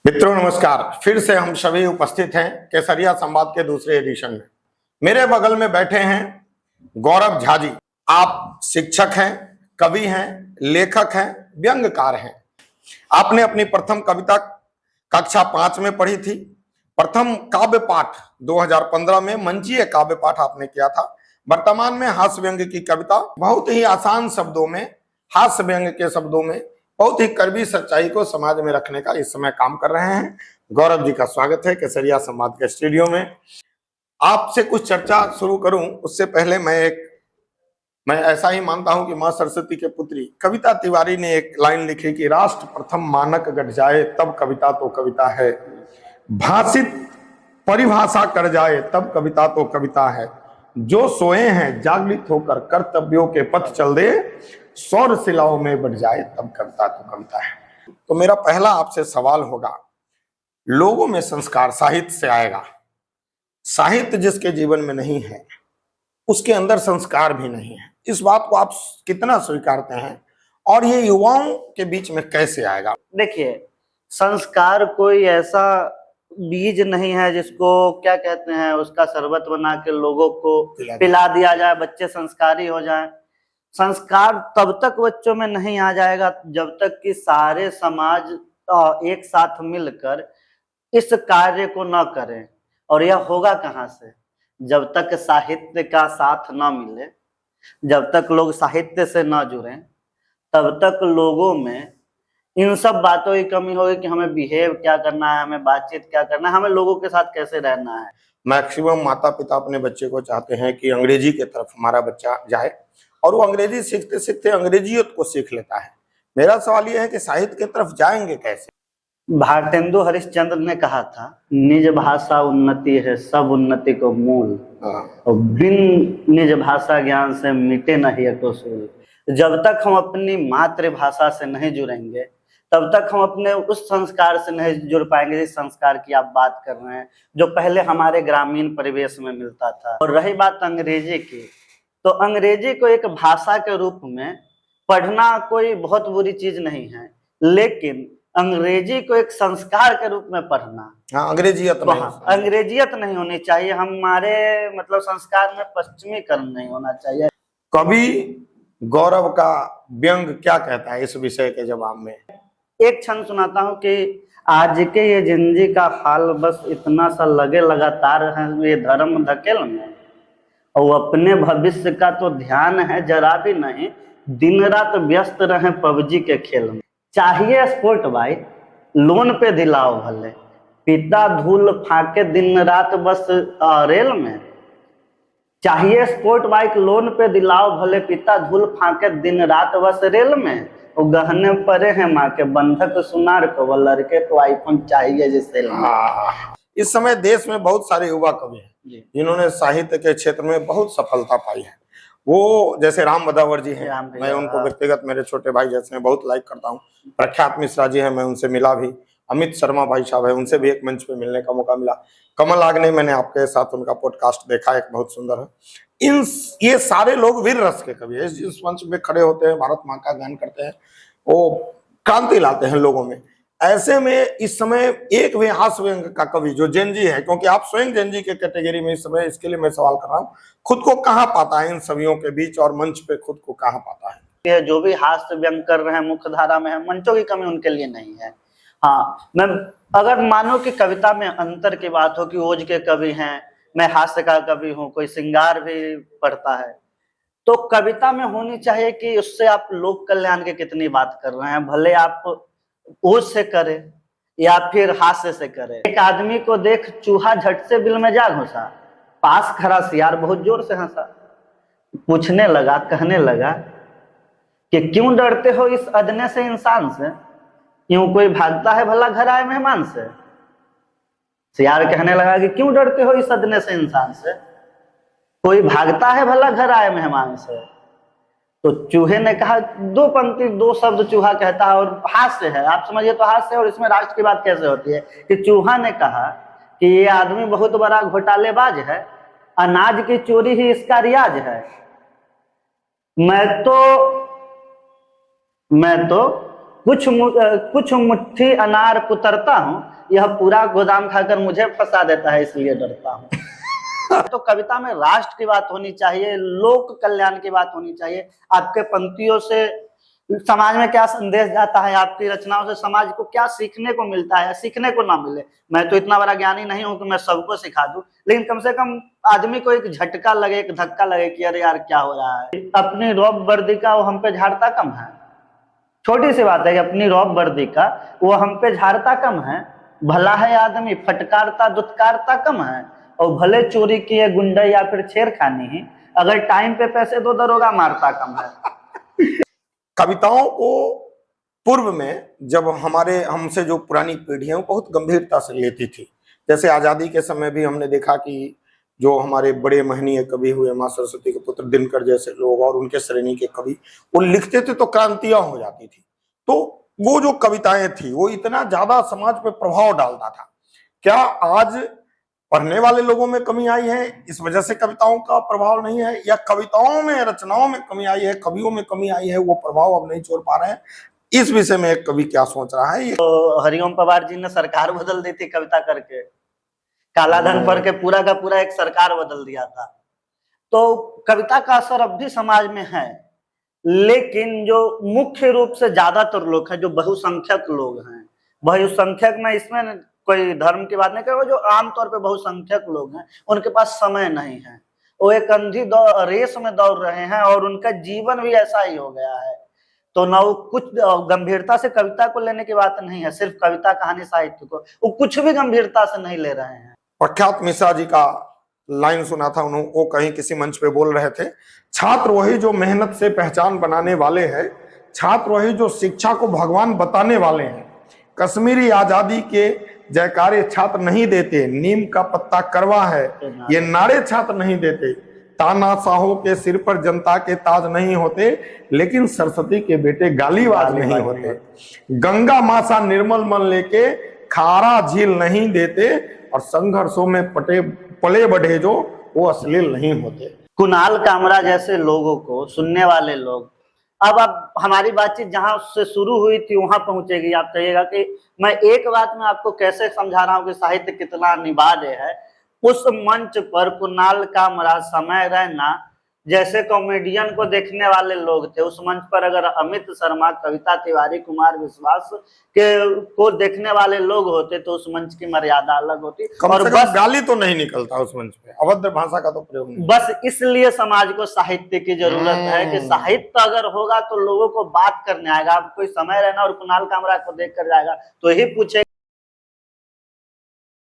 मित्रों नमस्कार। फिर से हम सभी उपस्थित हैं केसरिया संवाद के दूसरे एडिशन में। मेरे बगल में बैठे हैं गौरव झा जी। आप शिक्षक हैं, कवि हैं, लेखक हैं, व्यंग्यकार हैं। आपने अपनी प्रथम कविता कक्षा 5 में पढ़ी थी। प्रथम काव्य पाठ 2015 में मंचीय काव्य पाठ आपने किया था। वर्तमान में हास्य व्यंग्य की कविता बहुत ही आसान शब्दों में, हास्य व्यंग्य के शब्दों में बहुत ही कड़वी सच्चाई को समाज में रखने का इस समय काम कर रहे हैं। गौरव जी का स्वागत है केसरिया संवाद के स्टूडियो में। आपसे कुछ चर्चा शुरू करूं उससे पहले मैं ऐसा ही मानता हूं कि मां सरस्वती के पुत्री कविता तिवारी ने एक लाइन लिखी कि राष्ट्र प्रथम मानक गढ़ जाए तब कविता तो कविता है, भाषित परिभाषा कर जाए तब कविता तो कविता है, जो सोए हैं जागृत होकर कर्तव्यों के पथ चल दे, सौर शिलाओं में बढ़ जाए तब कविता तो कविता है। तो मेरा पहला आपसे सवाल होगा, लोगों में संस्कार साहित्य से आएगा। साहित्य जिसके जीवन में नहीं है उसके अंदर संस्कार भी नहीं है। इस बात को आप कितना स्वीकारते हैं और ये युवाओं के बीच में कैसे आएगा? देखिए, संस्कार कोई ऐसा बीज नहीं है जिसको क्या कहते हैं उसका शरबत बना के लोगों को पिला दिया जाए, बच्चे संस्कारी हो जाएं। संस्कार तब तक बच्चों में नहीं आ जाएगा जब तक कि सारे समाज एक साथ मिलकर इस कार्य को न करें। और यह होगा कहाँ से? जब तक साहित्य का साथ न मिले, जब तक लोग साहित्य से न जुड़े, तब तक लोगों में इन सब बातों की कमी होगी कि हमें बिहेव क्या करना है, हमें बातचीत क्या करना है, हमें लोगों के साथ कैसे रहना है। मैक्सिमम माता पिता अपने बच्चे को चाहते हैं कि अंग्रेजी की तरफ हमारा बच्चा जाए और वो अंग्रेजी सीखते सीखते अंग्रेजियत को सीख लेता है। मेरा सवाल यह है कि साहित्य की तरफ जाएंगे कैसे? भारतेंदु हरिश्चंद्र ने कहा था, निज भाषा उन्नति है सब उन्नति को मूल, और बिन निज भाषा ज्ञान से मिटे नहीं एको सूल। जब तक हम अपनी मातृभाषा से नहीं जुड़ेंगे तब तक हम अपने उस संस्कार से नहीं जुड़ पाएंगे जिस संस्कार की आप बात कर रहे हैं, जो पहले हमारे ग्रामीण परिवेश में मिलता था। और रही बात अंग्रेजी की, तो अंग्रेजी को एक भाषा के रूप में पढ़ना कोई बहुत बुरी चीज नहीं है, लेकिन अंग्रेजी को एक संस्कार के रूप में पढ़ना, अंग्रेजियत नहीं होनी चाहिए। हमारे मतलब संस्कार में पश्चिमीकरण नहीं होना चाहिए। कवि गौरव का व्यंग क्या कहता है इस विषय के जवाब में? एक क्षण सुनाता हूँ कि आज के ये जिंदगी का हाल बस इतना सा लगे लगातार है ये धर्म धकेल में, और अपने भविष्य का तो ध्यान है जरा भी नहीं, दिन रात व्यस्त रहे पबजी के खेल में। चाहिए स्पोर्ट बाइक लोन पे दिलाओ भले, पिता धूल फाके दिन रात बस रेल में। चाहिए स्पोर्ट बाइक लोन पे दिलाओ भले, पिता धूल फाके दिन रात बस रेल में, वो गहने पड़े हैं माँ के बंधक सुनार को, वो लड़के को आईफोन चाहिए जिससे। इस समय देश में बहुत सारे युवा कवि हैं जिन्होंने साहित्य के क्षेत्र में बहुत सफलता पाई है। वो जैसे राम बदावर जी हैं, मैं उनको व्यक्तिगत मेरे छोटे भाई जैसे हैं, बहुत लाइक करता हूँ। प्रख्यात मिश्रा जी हैं, मैं उनसे मिला भी। अमित शर्मा भाई साहब है, उनसे भी एक मंच पे मिलने का मौका मिला। कमल आग्ने, मैंने आपके साथ उनका पॉडकास्ट देखा, एक बहुत सुंदर है। ये सारे लोग वीर रस के कवि है, जिस मंच में खड़े होते हैं, भारत माँ का गान करते हैं, वो क्रांति लाते हैं लोगों में। ऐसे में इस समय एक भी हास्य व्यंग का कवि जो जेनजी है, क्योंकि आप स्वयं जेनजी के कैटेगरी में इस समय, इसके लिए मैं सवाल कर रहा हूँ, खुद को कहाँ पाता है इन सवियों के बीच और मंच पे खुद को कहाँ पाता है? ये जो भी हास्य व्यंग कर रहे हैं मुख्य धारा में है, मंचों की कमी उनके लिए नहीं है। हाँ, मैं अगर मानो कि कविता में अंतर की बात हो कि ओज के कवि हैं, मैं हास्य का कवि हूँ, कोई श्रृंगार भी पढ़ता है, तो कविता में होनी चाहिए कि उससे आप लोक कल्याण के कितनी बात कर रहे हैं, भले आप ओज से करें या फिर हास्य से करें। एक आदमी को देख चूहा झट से बिल में जा घुसा, पास खड़ा सियार बहुत जोर से हंसा, पूछने लगा, कहने लगा कि क्यों डरते हो इस अदने से इंसान से, क्यों कोई भागता है भला घर आए मेहमान से। सियार कहने लगा कि क्यों डरते हो इस अदने से इंसान से, कोई भागता है भला घर आए मेहमान से। तो चूहे ने कहा, दो पंक्ति दो शब्द चूहा कहता है और हास्य है, आप समझिए तो हास्य है, और इसमें राष्ट्र की बात कैसे होती है कि चूहा ने कहा कि ये आदमी बहुत बड़ा घोटालेबाज है, अनाज की चोरी ही इसका रियाज है। मैं तो कुछ मुट्ठी अनार कुतरता हूँ, यह पूरा गोदाम खाकर मुझे फंसा देता है, इसलिए डरता हूँ। तो कविता में राष्ट्र की बात होनी चाहिए, लोक कल्याण की बात होनी चाहिए। आपके पंक्तियों से समाज में क्या संदेश जाता है, आपकी रचनाओं से समाज को क्या सीखने को मिलता है, सीखने को ना मिले। मैं तो इतना बड़ा ज्ञानी नहीं हूं कि मैं सबको सिखा दूं, लेकिन कम से कम आदमी को एक झटका लगे, एक धक्का लगे कि अरे यार क्या हो रहा है। अपनी रौब वर्दी का वो हम पे झाड़ता कम है। छोटी सी बात है कि अपनी रौब वर्दी का वो हम पे झाड़ता कम है। भला है आदमी फटकारता दुत्कारता कम है, और भले चोरी किए गुंडा या फिर छेड़खानी ही, अगर टाइम पे पैसे दो दरोगा मारता कम है। कविताओं को पूर्व में जब हमसे जो पुरानी पीढ़ी है वो बहुत गंभीरता से लेती थी। जैसे आजादी के समय भी हमने देखा कि जो हमारे बड़े महनीय कवि हुए, मां सरस्वती के पुत्र दिनकर जैसे लोग और उनके श्रेणी के कवि, वो लिखते थे तो क्रांतियां हो जाती थी। तो वो जो कविताएं थी वो इतना ज्यादा समाज पे प्रभाव डालता था। क्या आज पढ़ने वाले लोगों में कमी आई है, इस वजह से कविताओं का प्रभाव नहीं है, या कविताओं में रचनाओं में कमी आई है, कवियों में कमी आई है, वो प्रभाव अब नहीं छोड़ पा रहे हैं? इस विषय में एक कवि क्या सोच रहा है? तो हरिओम पवार जी ने सरकार बदल दी थी कविता करके, काला धन पर के पूरा का पूरा एक सरकार बदल दिया था। तो कविता का असर अब भी समाज में है, लेकिन जो मुख्य रूप से ज्यादातर लोग हैं, जो बहुसंख्यक लोग हैं, बहुसंख्यक में इसमें कोई धर्म की बात नहीं कर, जो आमतौर पे बहुसंख्यक लोग हैं, उनके पास समय नहीं है। वो एक अंधी रेस में दौड़ रहे हैं और उनका जीवन भी ऐसा ही हो गया है। तो ना वो कुछ गंभीरता से कविता को लेने की बात नहीं है, सिर्फ कविता कहानी साहित्य को वो कुछ भी गंभीरता से नहीं ले रहे हैं। प्रख्यात मिश्रा जी का लाइन सुना था, उन्होंने वो कहीं किसी मंच पे बोल रहे थे, छात्र वही जो मेहनत से पहचान बनाने वाले हैं, छात्र वही जो शिक्षा को भगवान बताने वाले हैं। कश्मीरी आजादी के जयकारे छात्र नहीं देते, नीम का पत्ता करवा है, ये नारे छात्र नहीं देते। तानाशाहों के सिर पर जनता के ताज नहीं होते, लेकिन सरस्वती के बेटे गालीबाज नहीं होते। गंगा मां सा निर्मल मन लेके खारा झील नहीं देते, और संघर्षों में पले बढ़े जो वो अश्लील नहीं होते। कुणाल कामरा जैसे लोगों को सुनने वाले लोग, अब हमारी बातचीत जहां से शुरू हुई थी वहां पहुंचेगी। आप कहिएगा कि मैं एक बात में आपको कैसे समझा रहा हूं कि साहित्य कितना अनिवार्य है। उस मंच पर कुणाल कामरा, समय रैना जैसे कॉमेडियन को देखने वाले लोग थे। उस मंच पर अगर अमित शर्मा, कविता तिवारी, कुमार विश्वास को देखने वाले लोग होते तो उस मंच की मर्यादा अलग होती। और बस गाली तो नहीं निकलता उस मंच पे, अभद्र भाषा का तो प्रयोग नहीं। बस इसलिए समाज को साहित्य की जरूरत है कि साहित्य अगर होगा तो लोगों को बात करने आएगा। अब कोई समय रैना और कुणाल कामरा को देख कर जाएगा तो यही पूछे